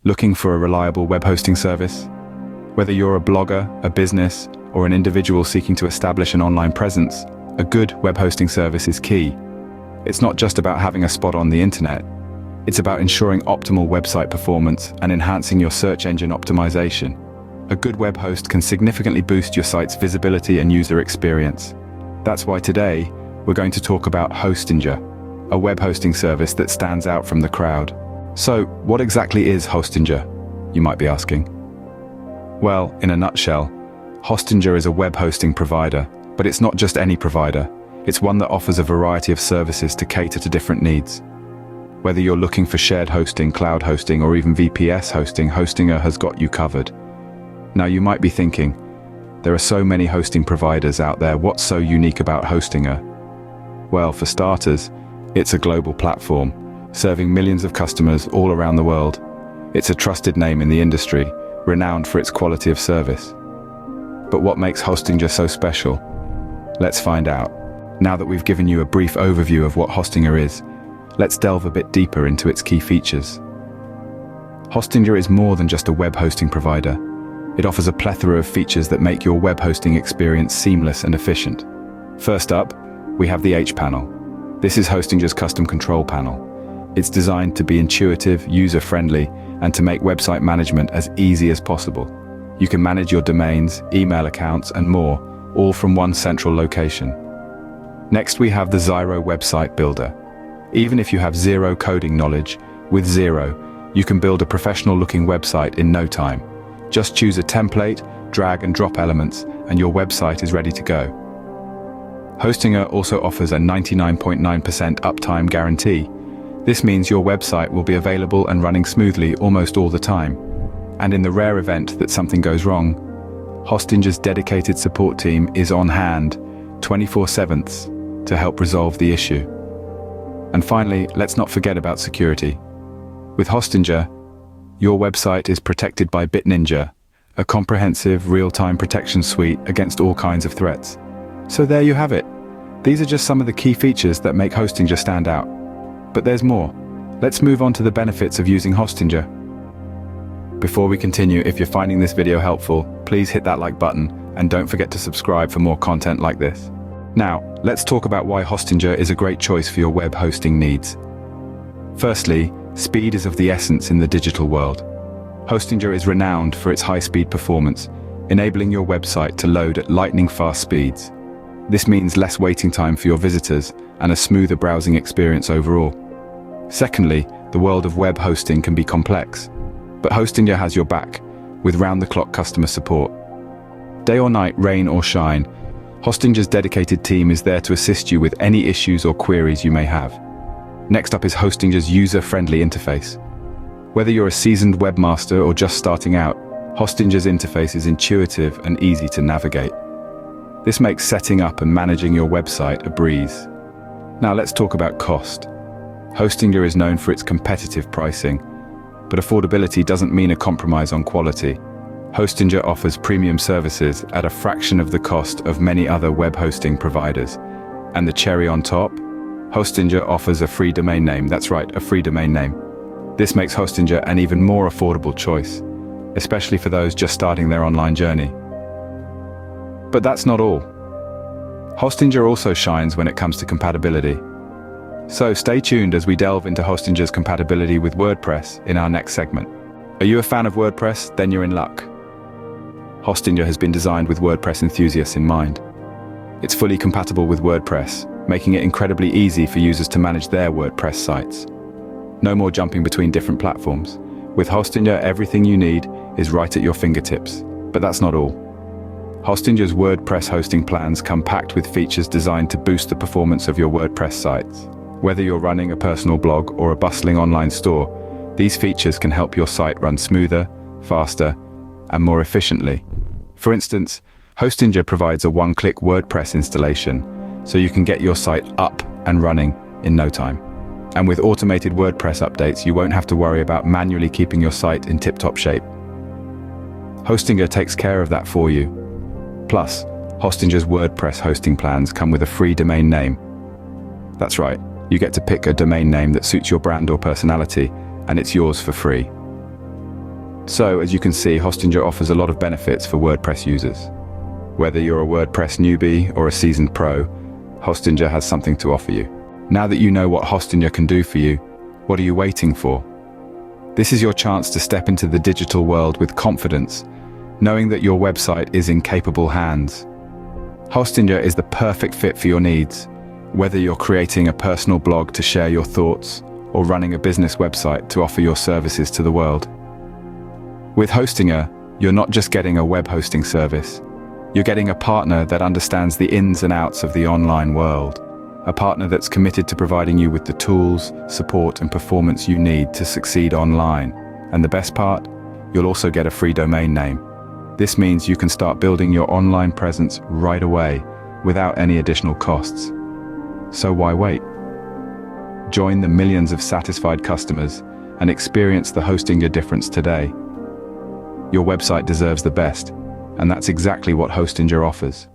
Looking for a reliable web hosting service? Whether you're a blogger, a business, or an individual seeking to establish an online presence, a good web hosting service is key. It's not just about having a spot on the internet. It's about ensuring optimal website performance and enhancing your search engine optimization. A good web host can significantly boost your site's visibility and user experience. That's why today, we're going to talk about Hostinger, a web hosting service that stands out from the crowd. So, what exactly is Hostinger, you might be asking? Well, in a nutshell, Hostinger is a web hosting provider, but it's not just any provider. It's one that offers a variety of services to cater to different needs. Whether you're looking for shared hosting, cloud hosting, or even VPS hosting, Hostinger has got you covered. Now you might be thinking, there are so many hosting providers out there, what's so unique about Hostinger? Well, for starters, it's a global platform, serving millions of customers all around the world. It's a trusted name in the industry, renowned for its quality of service. But what makes Hostinger so special? Let's find out. Now that we've given you a brief overview of what Hostinger is, let's delve a bit deeper into its key features. Hostinger is more than just a web hosting provider. It offers a plethora of features that make your web hosting experience seamless and efficient. First up, we have the H panel. This is Hostinger's custom control panel. It's designed to be intuitive, user-friendly, and to make website management as easy as possible. You can manage your domains, email accounts, and more, all from one central location. Next, we have the Xiro Website Builder. Even if you have zero coding knowledge, with Xiro, you can build a professional-looking website in no time. Just choose a template, drag and drop elements, and your website is ready to go. Hostinger also offers a 99.9% uptime guarantee. This means your website will be available and running smoothly almost all the time. And in the rare event that something goes wrong, Hostinger's dedicated support team is on hand 24/7 to help resolve the issue. And finally, let's not forget about security. With Hostinger, your website is protected by BitNinja, a comprehensive real-time protection suite against all kinds of threats. So there you have it. These are just some of the key features that make Hostinger stand out. But there's more. Let's move on to the benefits of using Hostinger. Before we continue, if you're finding this video helpful, please hit that like button and don't forget to subscribe for more content like this. Now, let's talk about why Hostinger is a great choice for your web hosting needs. Firstly, speed is of the essence in the digital world. Hostinger is renowned for its high-speed performance, enabling your website to load at lightning-fast speeds. This means less waiting time for your visitors and a smoother browsing experience overall. Secondly, the world of web hosting can be complex, but Hostinger has your back, with round-the-clock customer support. Day or night, rain or shine, Hostinger's dedicated team is there to assist you with any issues or queries you may have. Next up is Hostinger's user-friendly interface. Whether you're a seasoned webmaster or just starting out, Hostinger's interface is intuitive and easy to navigate. This makes setting up and managing your website a breeze. Now let's talk about cost. Hostinger is known for its competitive pricing, but affordability doesn't mean a compromise on quality. Hostinger offers premium services at a fraction of the cost of many other web hosting providers. And the cherry on top? Hostinger offers a free domain name. That's right, a free domain name. This makes Hostinger an even more affordable choice, especially for those just starting their online journey. But that's not all. Hostinger also shines when it comes to compatibility. So stay tuned as we delve into Hostinger's compatibility with WordPress in our next segment. Are you a fan of WordPress? Then you're in luck. Hostinger has been designed with WordPress enthusiasts in mind. It's fully compatible with WordPress, making it incredibly easy for users to manage their WordPress sites. No more jumping between different platforms. With Hostinger, everything you need is right at your fingertips. But that's not all. Hostinger's WordPress hosting plans come packed with features designed to boost the performance of your WordPress sites. Whether you're running a personal blog or a bustling online store, these features can help your site run smoother, faster, and more efficiently. For instance, Hostinger provides a one-click WordPress installation, so you can get your site up and running in no time. And with automated WordPress updates, you won't have to worry about manually keeping your site in tip-top shape. Hostinger takes care of that for you. Plus, Hostinger's WordPress hosting plans come with a free domain name. That's right, you get to pick a domain name that suits your brand or personality, and it's yours for free. So, as you can see, Hostinger offers a lot of benefits for WordPress users. Whether you're a WordPress newbie or a seasoned pro, Hostinger has something to offer you. Now that you know what Hostinger can do for you, what are you waiting for? This is your chance to step into the digital world with confidence, knowing that your website is in capable hands. Hostinger is the perfect fit for your needs, whether you're creating a personal blog to share your thoughts or running a business website to offer your services to the world. With Hostinger, you're not just getting a web hosting service, you're getting a partner that understands the ins and outs of the online world, a partner that's committed to providing you with the tools, support, and performance you need to succeed online. And the best part? You'll also get a free domain name. This means you can start building your online presence right away without any additional costs. So why wait? Join the millions of satisfied customers and experience the Hostinger difference today. Your website deserves the best, and that's exactly what Hostinger offers.